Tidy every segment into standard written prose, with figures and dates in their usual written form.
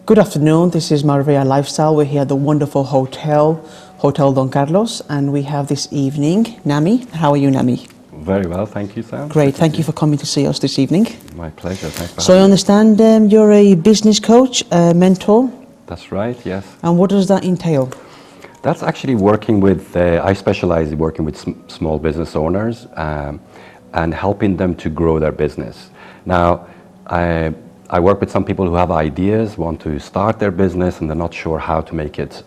Good afternoon, this is Marbella Lifestyle. We're here at the wonderful Hotel Don Carlos, and we have this evening Nami. How are you, Nami? Very well, thank you, Sam. Great, thank you for coming to see us this evening. My pleasure, thanks for So I having me. understand you're a business coach, a mentor, That's right, yes. and what does that entail? That's actually working with, I specialize in working with small business owners and helping them to grow their business. Now, I work with some people who have ideas, want to start their business, and they're not sure how to make it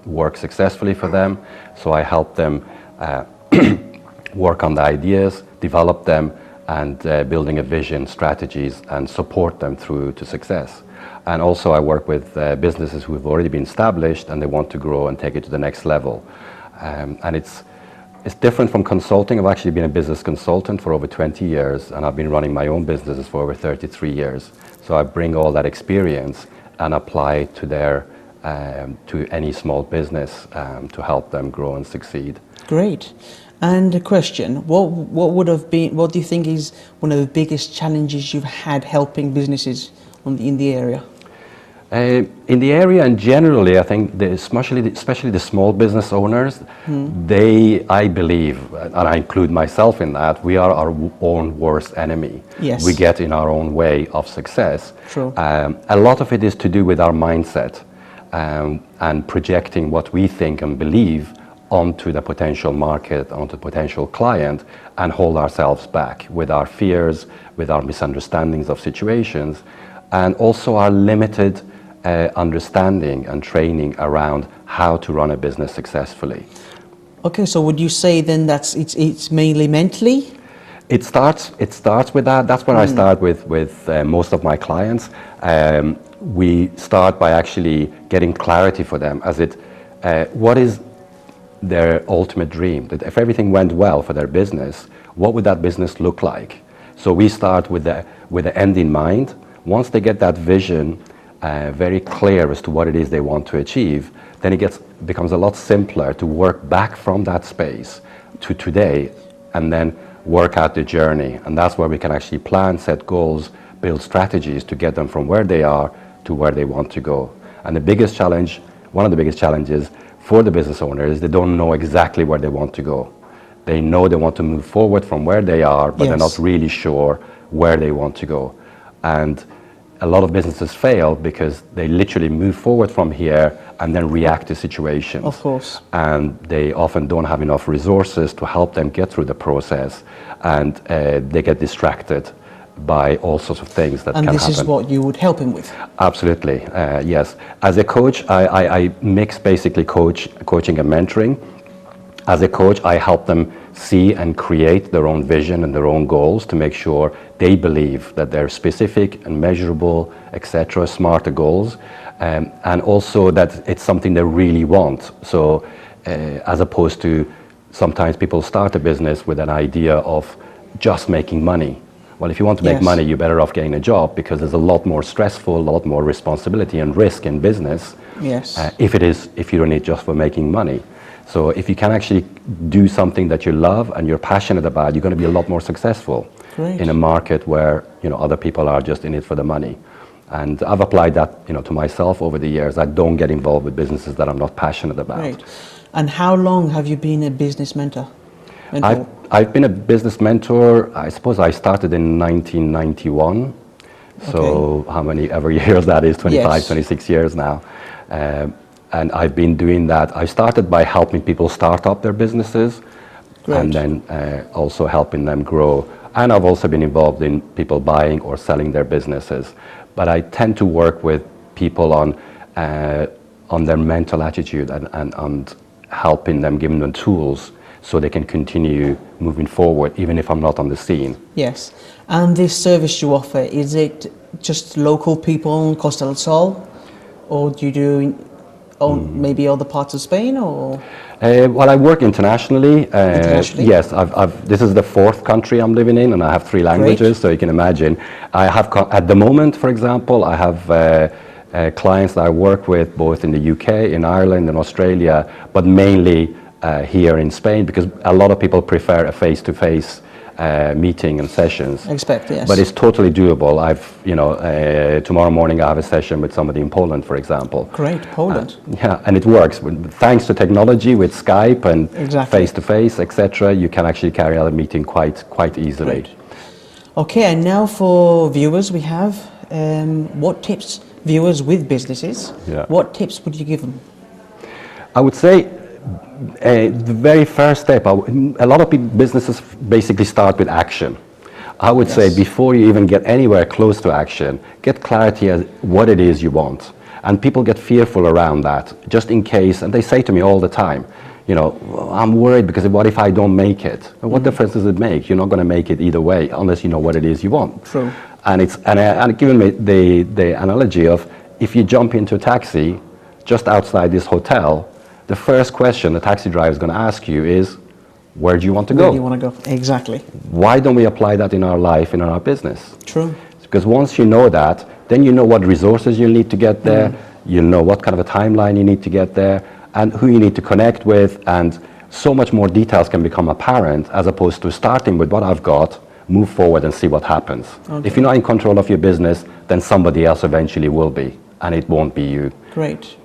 work successfully for them. So I help them work on the ideas, develop them, and building a vision, strategies, and support them through to success. And also I work with businesses who have already been established and they want to grow and take it to the next level. And it's different from consulting. I've actually been a business consultant for over 20 years, and I've been running my own businesses for over 33 years. So I bring all that experience and apply it to any small business to help them grow and succeed. Great. And a question, what do you think is one of the biggest challenges you've had helping businesses in the area? In the area and generally, I think, especially the small business owners, I believe, and I include myself in that, we are our own worst enemy. Yes. We get in our own way of success. True. A lot of it is to do with our mindset and projecting what we think and believe onto the potential market, onto the potential client, and hold ourselves back with our fears, with our misunderstandings of situations, and also our limited understanding and training around how to run a business successfully. Okay, so would you say then it's mainly mentally? It starts with that. That's where I start with most of my clients. We start by actually getting clarity for them what is their ultimate dream. That if everything went well for their business, what would that business look like? So we start with the end in mind. Once they get that vision very clear as to what it is they want to achieve, then it becomes a lot simpler to work back from that space to today and then work out the journey. And that's where we can actually plan, set goals, build strategies to get them from where they are to where they want to go. And one of the biggest challenges for the business owner is they don't know exactly where they want to go. They know they want to move forward from where they are, but they're not really sure where they want to go. And a lot of businesses fail because they literally move forward from here and then react to situations. Of course. And they often don't have enough resources to help them get through the process, and they get distracted by all sorts of things that can happen. And this is what you would help him with? Absolutely, yes. As a coach, I mix basically coaching and mentoring. As a coach, I help them see and create their own vision and their own goals to make sure they believe that they're specific and measurable, etc., smarter goals, and also that it's something they really want. So as opposed to sometimes people start a business with an idea of just making money. Well, if you want to make money, you're better off getting a job, because there's a lot more stressful, a lot more responsibility and risk in business. Yes. If you're in it just for making money. So if you can actually do something that you love and you're passionate about, you're going to be a lot more successful. Great. In a market where other people are just in it for the money. And I've applied that to myself over the years. I don't get involved with businesses that I'm not passionate about. Great. And how long have you been a business mentor? I've been a business mentor, I suppose I started in 1991. So how many ever years that is, 25, 26 years now. And I've been doing that. I started by helping people start up their businesses. Great. And then also helping them grow. And I've also been involved in people buying or selling their businesses. But I tend to work with people on their mental attitude and helping them, giving them tools so they can continue moving forward, even if I'm not on the scene. Yes. And this service you offer, is it just local people in Costa del Sol? Or do you do maybe other parts of Spain? Or? Well, I work internationally. Internationally? Yes, this is the 4th country I'm living in, and I have 3 languages. Great. So you can imagine. I have, at the moment, for example, I have clients that I work with both in the UK, in Ireland, and Australia, but mainly here in Spain, because a lot of people prefer a face-to-face meeting and sessions. Expect, yes. But it's totally doable. Tomorrow morning I have a session with somebody in Poland, for example. Great, Poland. Yeah, and it works. Thanks to technology with Skype and Exactly. face-to-face, etc., you can actually carry out a meeting quite easily. Great. Okay, and now for viewers, we have what tips, viewers with businesses, what tips would you give them? I would say the very first step, a lot of businesses basically start with action. I would say before you even get anywhere close to action, get clarity as what it is you want. And people get fearful around that, just in case, and they say to me all the time, I'm worried because what if I don't make it? And what difference does it make? You're not going to make it either way unless you know what it is you want. True. And given me the analogy of if you jump into a taxi just outside this hotel, the first question the taxi driver is going to ask you is, where do you want to go? Where do you want to go? Exactly. Why don't we apply that in our life, in our business? True. Because once you know that, then you know what resources you need to get there, you know what kind of a timeline you need to get there, and who you need to connect with, and so much more details can become apparent as opposed to starting with what I've got, move forward and see what happens. Okay. If you're not in control of your business, then somebody else eventually will be, and it won't be you. Great.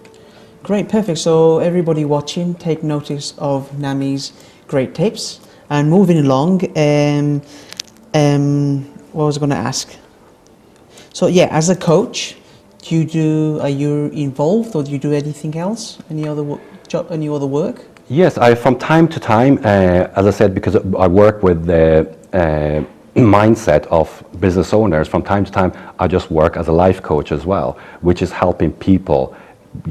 Great, perfect. So everybody watching, take notice of Nami's great tips. And moving along, what was I going to ask? So yeah, as a coach, are you involved, or do you do anything else? Any other work? Yes, from time to time, as I said, because I work with the mindset of business owners, from time to time I just work as a life coach as well, which is helping people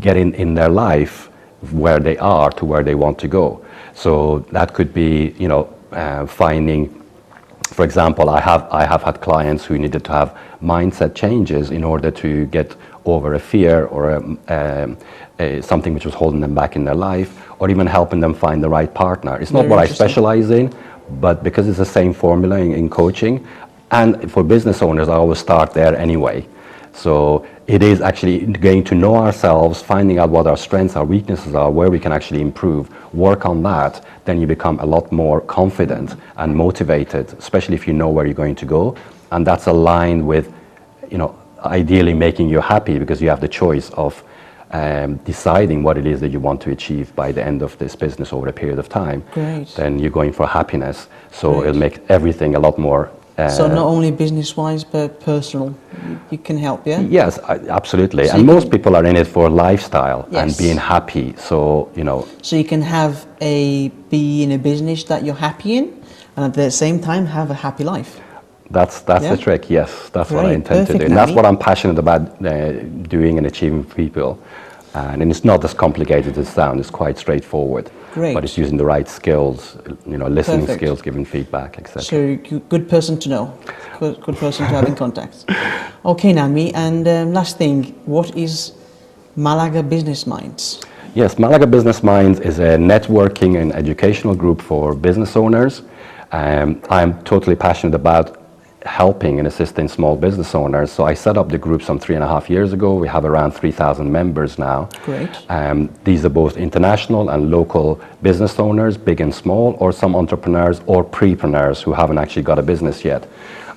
get in their life where they are to where they want to go. So that could be, finding, for example, I have had clients who needed to have mindset changes in order to get over a fear or something which was holding them back in their life, or even helping them find the right partner. It's not what I specialize in, but because it's the same formula in coaching, and for business owners, I always start there anyway. So it is actually getting to know ourselves, finding out what our strengths, our weaknesses are, where we can actually improve, work on that, then you become a lot more confident and motivated, especially if you know where you're going to go. And that's aligned with, ideally making you happy, because you have the choice of deciding what it is that you want to achieve by the end of this business over a period of time. Great. Then you're going for happiness. So it'll make everything a lot more so not only business-wise, but personal, you can help, yeah? Yes, absolutely. So and most people are in it for lifestyle and being happy. So, So you can be in a business that you're happy in, and at the same time have a happy life. That's the trick, yes. That's what I intend to do. And that's what I'm passionate about doing and achieving for people. And it's not as complicated as it sounds. It's quite straightforward. Great. But it's using the right skills, listening skills, giving feedback, etc. So good person to know, good person to have in contact. Okay, Nami, and last thing, what is Malaga Business Minds? Yes, Malaga Business Minds is a networking and educational group for business owners. I'm totally passionate about helping and assisting small business owners. So I set up the group some 3.5 years ago. We have around 3,000 members now. Great. These are both international and local business owners, big and small, or some entrepreneurs or prepreneurs who haven't actually got a business yet.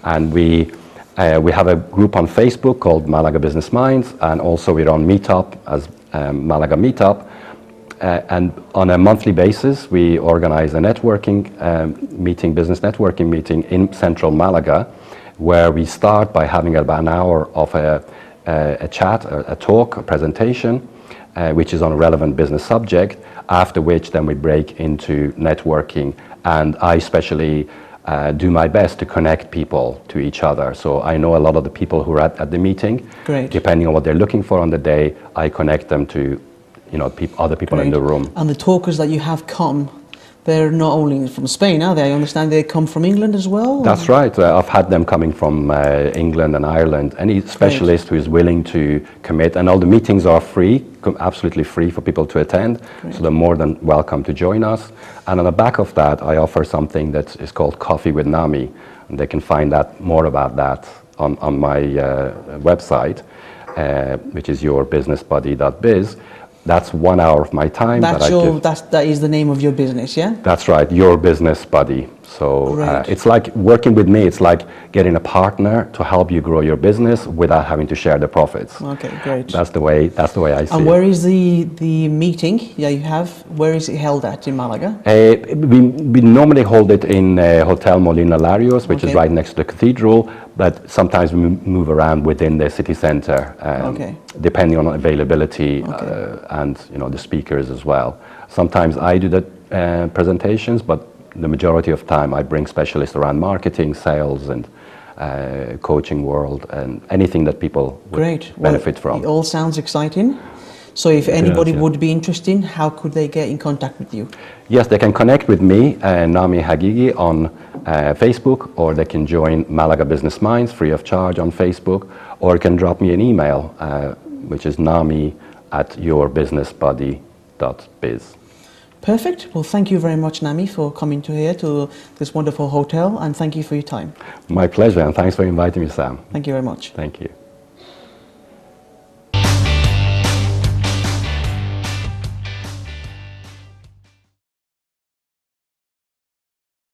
And we have a group on Facebook called Malaga Business Minds, and also we're on Meetup as Malaga Meetup. And on a monthly basis, we organize a networking business networking meeting in central Malaga, where we start by having about an hour of a chat, a talk, a presentation, which is on a relevant business subject, after which then we break into networking. And I especially do my best to connect people to each other. So I know a lot of the people who are at the meeting. Great. Depending on what they're looking for on the day, I connect them to other people in the room. And the talkers that you have come, they're not only from Spain, are they? I understand they come from England as well? That's right. I've had them coming from England and Ireland. Any specialist who is willing to commit, and all the meetings are free, absolutely free for people to attend. Great. So they're more than welcome to join us. And on the back of that, I offer something that is called Coffee with Nami. And they can find out more about that on my website, which is yourbusinessbuddy.biz. That's 1 hour of my time. That is the name of your business, yeah? That's right, Your Business Buddy. So Great. it's like working with me. It's like getting a partner to help you grow your business without having to share the profits. Okay, great. That's the way I see And it. where is the meeting you have? Where is it held at in Malaga? We normally hold it in Hotel Molina Larios, which is Okay. right next to the cathedral, but sometimes we move around within the city center, Okay. depending on availability and the speakers as well. Sometimes I do the presentations, but the majority of time I bring specialists around marketing, sales, and coaching world, and anything that people would Great. benefit from. It all sounds exciting. So if anybody yeah. would be interested, how could they get in contact with you? Yes, they can connect with me, Nami Haghighi, on Facebook, or they can join Malaga Business Minds free of charge on Facebook, or can drop me an email, which is nami@yourbusinessbuddy.biz. Perfect. Well, thank you very much, Nami, for coming here to this wonderful hotel, and thank you for your time. My pleasure, and thanks for inviting me, Sam. Thank you very much. Thank you.